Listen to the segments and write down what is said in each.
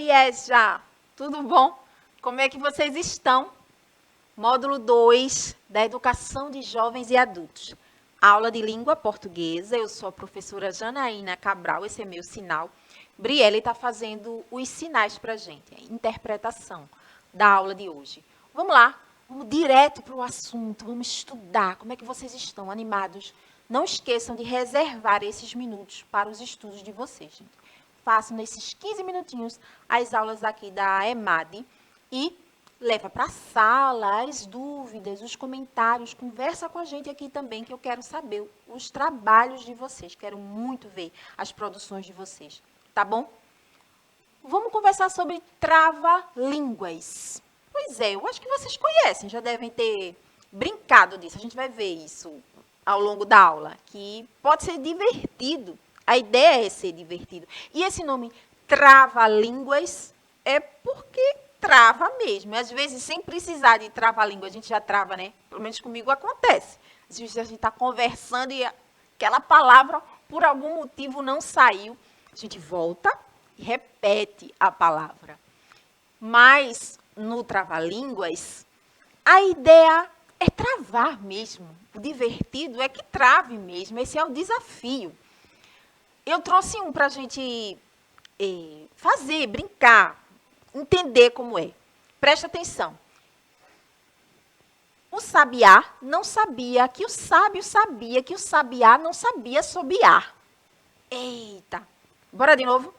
Oi, Esja! Tudo bom? Como é que vocês estão? Módulo 2 da Educação de Jovens e Adultos. Aula de Língua Portuguesa. Eu sou a professora Janaína Cabral, esse é meu sinal. Brielle está fazendo os sinais para a gente, a interpretação da aula de hoje. Vamos lá, vamos direto para o assunto, vamos estudar. Como é que vocês estão? Animados? Não esqueçam de reservar esses minutos para os estudos de vocês, gente. Façam nesses 15 minutinhos as aulas aqui da EMAD e leva para a sala as dúvidas, os comentários, conversa com a gente aqui também, que eu quero saber os trabalhos de vocês, quero muito ver as produções de vocês, tá bom? Vamos conversar sobre trava-línguas. Pois é, eu acho que vocês conhecem, já devem ter brincado disso, a gente vai ver isso ao longo da aula, que pode ser divertido. A ideia é ser divertido. E esse nome trava-línguas é porque trava mesmo. Às vezes, sem precisar de trava-língua, a gente já trava, né? Pelo menos comigo acontece. Às vezes a gente está conversando e aquela palavra, por algum motivo, não saiu. A gente volta e repete a palavra. Mas, no trava-línguas, a ideia é travar mesmo. O divertido é que trave mesmo. Esse é o desafio. Eu trouxe um para a gente fazer, brincar, entender como é. Presta atenção. O sabiá não sabia que o sábio sabia que o sabiá não sabia sobiar. Eita! Bora de novo?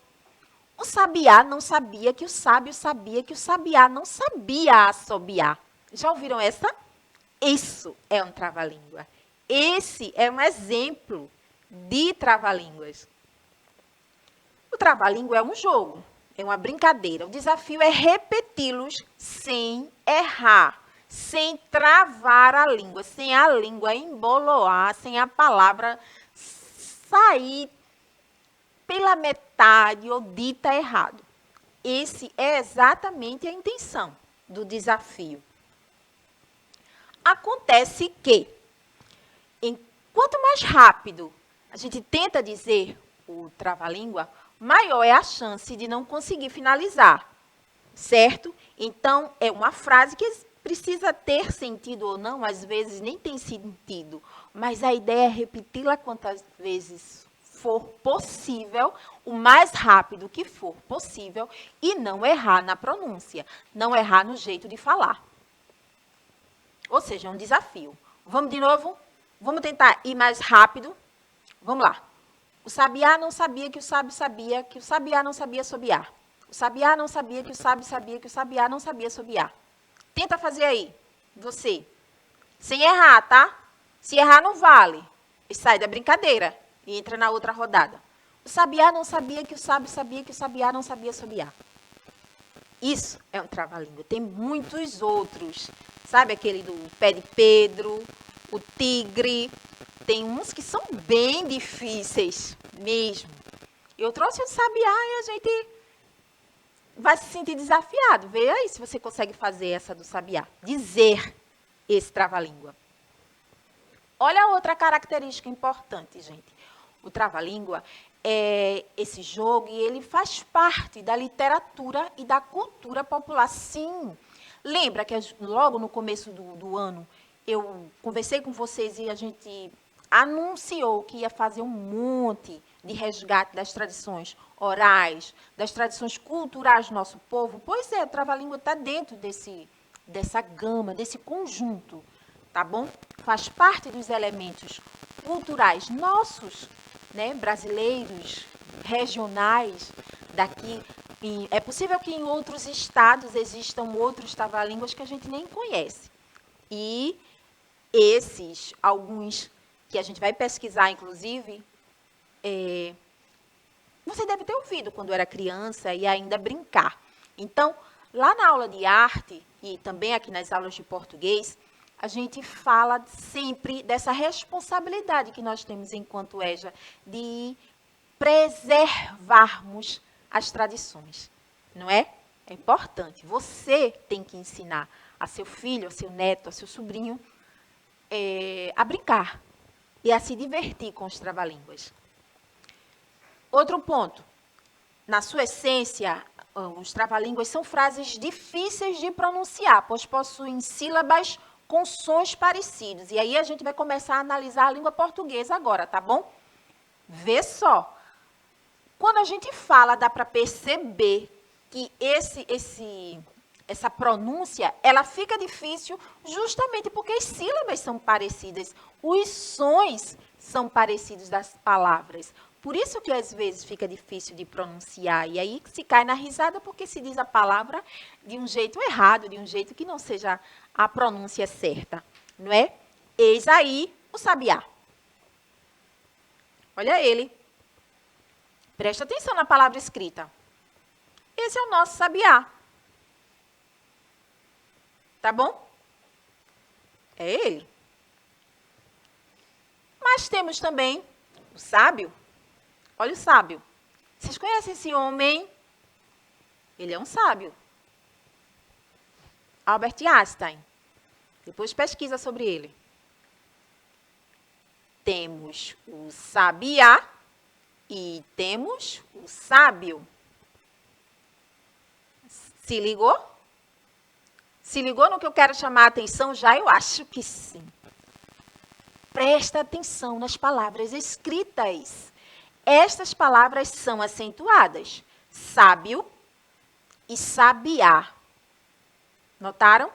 O sabiá não sabia que o sábio sabia que o sabiá não sabia assobiar. Já ouviram essa? Isso é um trava-língua. Esse é um exemplo de trava-línguas. O trava-língua é um jogo, é uma brincadeira. O desafio é repeti-los sem errar, sem travar a língua, sem a língua emboloar, sem a palavra sair pela metade ou dita errado. Esse é exatamente a intenção do desafio. Acontece que, quanto mais rápido a gente tenta dizer o trava-língua, maior é a chance de não conseguir finalizar, certo? Então, é uma frase que precisa ter sentido ou não, às vezes nem tem sentido, mas a ideia é repeti-la quantas vezes for possível, o mais rápido que for possível, e não errar na pronúncia, não errar no jeito de falar. Ou seja, é um desafio. Vamos de novo? Vamos tentar ir mais rápido? Vamos lá. O sabiá não sabia que o sábio sabia que o sabiá não sabia sobiar. O sabiá não sabia que o sábio sabia que o sabiá não sabia sobiar. Tenta fazer aí, você. Sem errar, tá? Se errar, não vale. E sai da brincadeira e entra na outra rodada. O sabiá não sabia que o sábio sabia que o sabiá não sabia sobiar. Isso é um trava-língua. Tem muitos outros. Sabe aquele do pé de Pedro, o tigre. Tem uns que são bem difíceis mesmo. Eu trouxe o sabiá e a gente vai se sentir desafiado. Vê aí se você consegue fazer essa do sabiá. Dizer esse trava-língua. Olha outra característica importante, gente. O trava-língua é esse jogo e ele faz parte da literatura e da cultura popular. Sim. Lembra que logo no começo do ano eu conversei com vocês e a gente anunciou que ia fazer um monte de resgate das tradições orais, das tradições culturais do nosso povo. Pois é, o trava-língua está dentro dessa gama, desse conjunto, tá bom? Faz parte dos elementos culturais nossos, né, brasileiros, regionais, daqui. É possível que em outros estados existam outros trava-línguas que a gente nem conhece. E esses, alguns que a gente vai pesquisar, inclusive, você deve ter ouvido quando era criança e ainda brincar. Então, lá na aula de arte e também aqui nas aulas de português, a gente fala sempre dessa responsabilidade que nós temos enquanto EJA de preservarmos as tradições, não é? É importante. Você tem que ensinar a seu filho, a seu neto, a seu sobrinho a brincar e a se divertir com os trava-línguas. Outro ponto. na sua essência, os trava-línguas são frases difíceis de pronunciar, pois possuem sílabas com sons parecidos. E aí a gente vai começar a analisar a língua portuguesa agora, tá bom? Vê só. Quando a gente fala, dá para perceber que essa pronúncia, ela fica difícil justamente porque as sílabas são parecidas, os sons são parecidos das palavras. Por isso que às vezes fica difícil de pronunciar. E aí se cai na risada porque se diz a palavra de um jeito errado, de um jeito que não seja a pronúncia certa, não é? Eis aí o sabiá. Olha ele. Presta atenção na palavra escrita. Esse é o nosso sabiá. Tá bom? É ele. Mas temos também o sábio. Olha o sábio. Vocês conhecem esse homem? Ele é um sábio. Albert Einstein. Depois pesquisa sobre ele. Temos o sabiá e temos o sábio. Se ligou? Se ligou no que eu quero chamar a atenção já? Eu acho que sim. Presta atenção nas palavras escritas. Estas palavras são acentuadas. Sábio e sabiá. Notaram?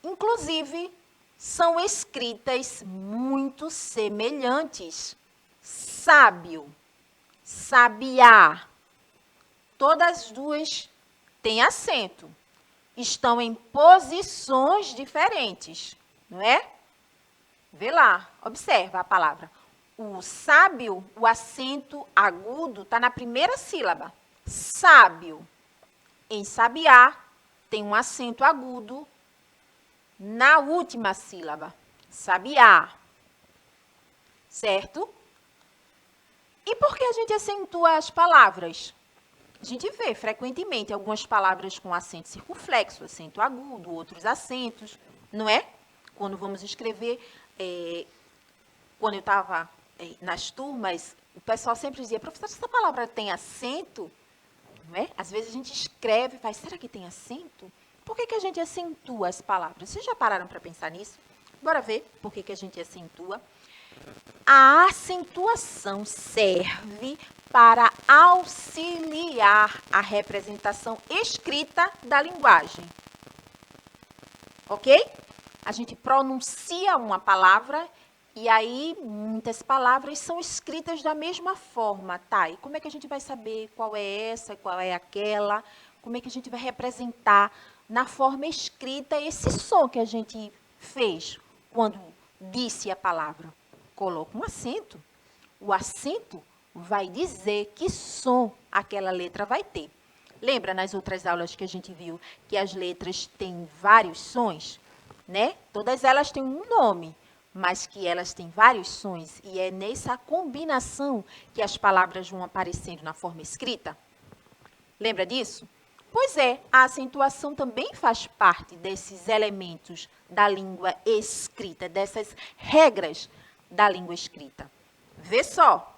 Inclusive, são escritas muito semelhantes. Sábio, sabiá. Todas as duas têm acento. Estão em posições diferentes, não é? Vê lá, observa a palavra. O sábio, o acento agudo está na primeira sílaba. Sábio. Em sabiá, tem um acento agudo na última sílaba. Sabiá. Certo? E por que a gente acentua as palavras? A gente vê frequentemente algumas palavras com acento circunflexo, acento agudo, outros acentos, não é? Quando vamos escrever, quando eu estava nas turmas, o pessoal sempre dizia, professor, essa palavra tem acento? Não é? Às vezes a gente escreve e faz, será que tem acento? Por que a gente acentua as palavras? Vocês já pararam para pensar nisso? Bora ver por que a gente acentua. A acentuação serve para auxiliar a representação escrita da linguagem. Ok? A gente pronuncia uma palavra e aí muitas palavras são escritas da mesma forma, tá? E como é que a gente vai saber qual é essa, qual é aquela? Como é que a gente vai representar na forma escrita esse som que a gente fez quando disse a palavra? Coloca um acento. O acento vai dizer que som aquela letra vai ter. Lembra nas outras aulas que a gente viu que as letras têm vários sons, né? Todas elas têm um nome, mas que elas têm vários sons e é nessa combinação que as palavras vão aparecendo na forma escrita. Lembra disso? Pois é, a acentuação também faz parte desses elementos da língua escrita, dessas regras da língua escrita. Vê só.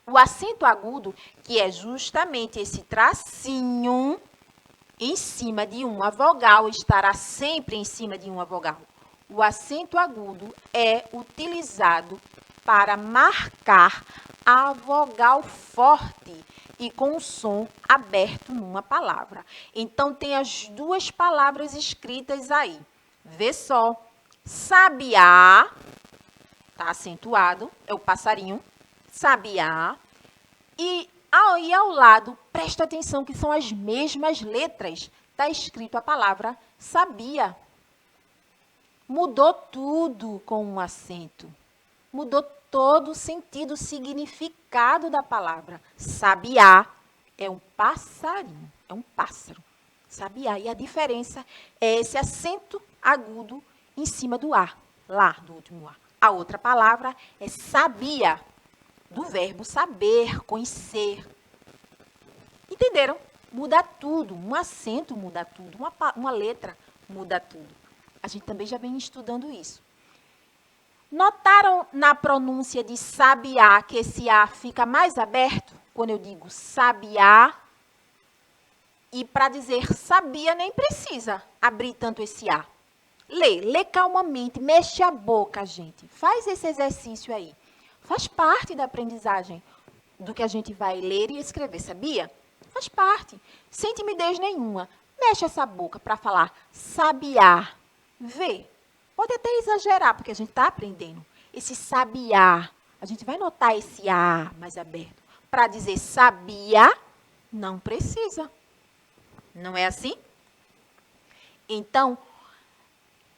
O acento agudo, que é justamente esse tracinho em cima de uma vogal, estará sempre em cima de uma vogal. O acento agudo é utilizado para marcar a vogal forte e com o som aberto numa palavra. Então, tem as duas palavras escritas aí. Vê só. Sabiá, está acentuado, é o passarinho. Sabiá. E ao lado, presta atenção que são as mesmas letras. Está escrito a palavra sabia. Mudou tudo com um acento. Mudou todo o sentido, o significado da palavra. Sabiá é um passarinho, é um pássaro. Sabiá. E a diferença é esse acento agudo em cima do A, lá do último A. A outra palavra é sabia, do verbo saber, conhecer. Entenderam? Muda tudo. Um acento muda tudo. Uma letra muda tudo. A gente também já vem estudando isso. Notaram na pronúncia de sabiá que esse A fica mais aberto? quando eu digo sabiá, e para dizer sabia nem precisa abrir tanto esse A. Lê calmamente, mexe a boca, gente. Faz esse exercício aí. Faz parte da aprendizagem do que a gente vai ler e escrever, sabia? Faz parte. Sem timidez nenhuma. Mexe essa boca para falar sabiá. Vê. Pode até exagerar, porque a gente está aprendendo. Esse sabiá. A gente vai notar esse A mais aberto. Para dizer sabia, não precisa. Não é assim? Então,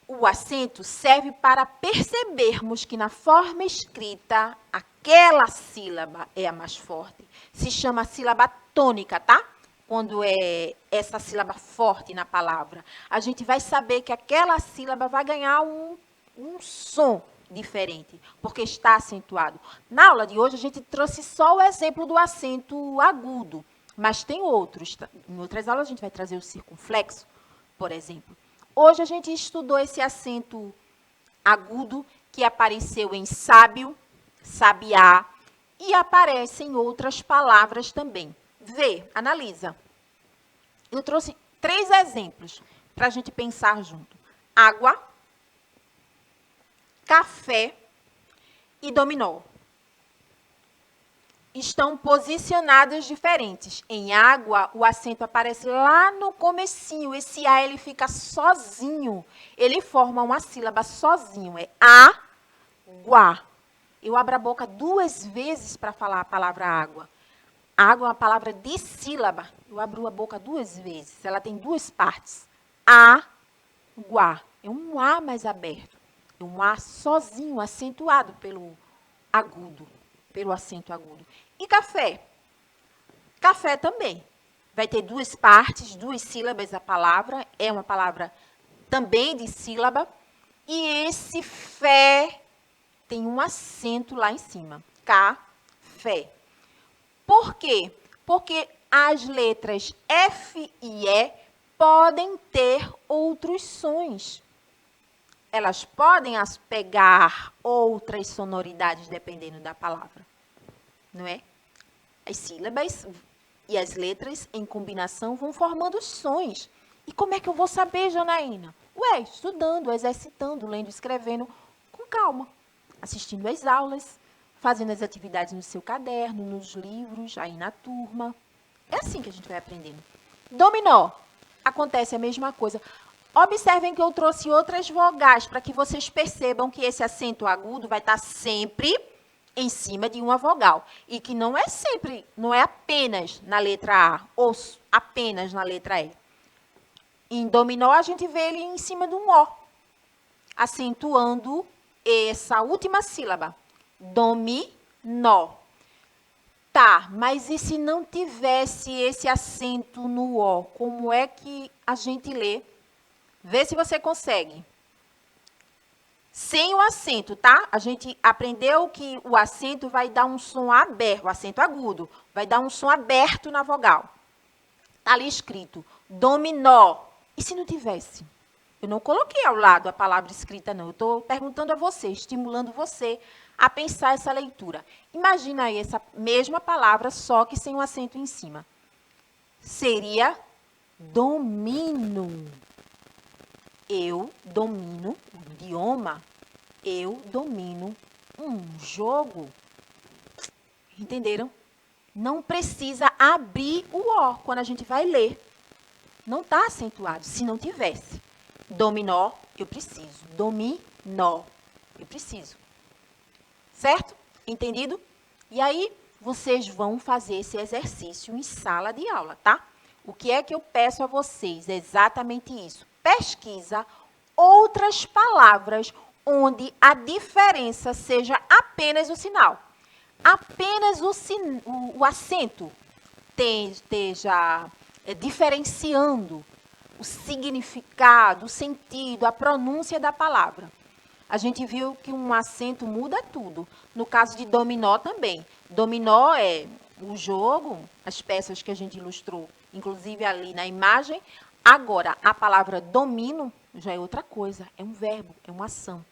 o acento serve para percebermos que na forma escrita, aquela sílaba é a mais forte. Se chama sílaba tônica, tá? Quando é essa sílaba forte na palavra. A gente vai saber que aquela sílaba vai ganhar um som diferente, porque está acentuado. Na aula de hoje, a gente trouxe só o exemplo do acento agudo, mas tem outros. Em outras aulas, a gente vai trazer o circunflexo, por exemplo. Hoje, a gente estudou esse acento agudo que apareceu em sábio, sabiá, e aparece em outras palavras também. Vê, analisa. Eu trouxe 3 exemplos para a gente pensar junto. Água, café e dominó. Estão posicionados diferentes. Em água, o acento aparece lá no comecinho. Esse A, ele fica sozinho. Ele forma uma sílaba sozinho. É água. Eu abro a boca 2 vezes para falar a palavra água. Água é uma palavra de sílaba. Eu abro a boca 2 vezes. Ela tem 2 partes. Água. É um A mais aberto. É um A sozinho, acentuado pelo agudo, pelo acento agudo. E café? Café também. Vai ter 2 partes, 2 sílabas a palavra. É uma palavra também de sílaba. E esse fé tem um acento lá em cima. Café. Por quê? Porque as letras F e E podem ter outros sons. Elas podem pegar outras sonoridades dependendo da palavra. Não é? As sílabas e as letras em combinação vão formando sons. E como é que eu vou saber, Janaína? Ué, estudando, exercitando, lendo, escrevendo com calma. Assistindo às aulas, fazendo as atividades no seu caderno, nos livros, aí na turma. É assim que a gente vai aprendendo. Dominó. Acontece a mesma coisa. Observem que eu trouxe outras vogais para que vocês percebam que esse acento agudo vai estar sempre em cima de uma vogal. E que não é sempre, não é apenas na letra A ou apenas na letra E. Em dominó, a gente vê ele em cima de um O, acentuando essa última sílaba. Dominó. Tá, mas e se não tivesse esse acento no O? Como é que a gente lê? Vê se você consegue. Sem o acento, tá? A gente aprendeu que o acento vai dar um som aberto, o acento agudo, vai dar um som aberto na vogal. Tá ali escrito, dominó. E se não tivesse? Eu não coloquei ao lado a palavra escrita, não. Eu estou perguntando a você, estimulando você a pensar essa leitura. Imagina aí essa mesma palavra, só que sem um acento em cima. Seria domino. Eu domino um idioma. Eu domino um jogo. Entenderam? Não precisa abrir o O quando a gente vai ler. Não está acentuado, se não tivesse. Dominó, eu preciso. Dominó, eu preciso. Certo? Entendido? E aí, vocês vão fazer esse exercício em sala de aula, tá? O que é que eu peço a vocês? É exatamente isso. Pesquisa outras palavras onde a diferença seja apenas o sinal. Apenas o acento esteja diferenciando o significado, o sentido, a pronúncia da palavra. A gente viu que um acento muda tudo. No caso de dominó também. Dominó é o jogo, as peças que a gente ilustrou, inclusive ali na imagem. Agora, a palavra domino já é outra coisa. É um verbo, é uma ação.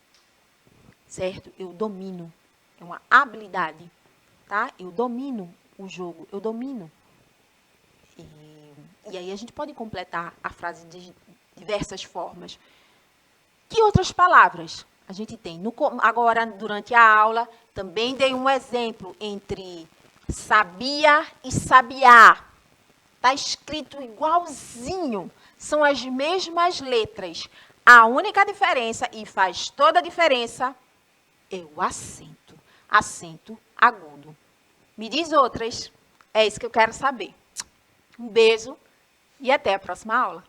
Certo? Eu domino. É uma habilidade. Tá? Eu domino o jogo, eu domino. E aí a gente pode completar a frase de diversas formas. Que outras palavras a gente tem? Agora, durante a aula, também dei um exemplo entre sabia e sabiá. Está escrito igualzinho, são as mesmas letras. A única diferença, e faz toda a diferença, é o acento. Acento agudo. Me diz outras, é isso que eu quero saber. Um beijo e até a próxima aula.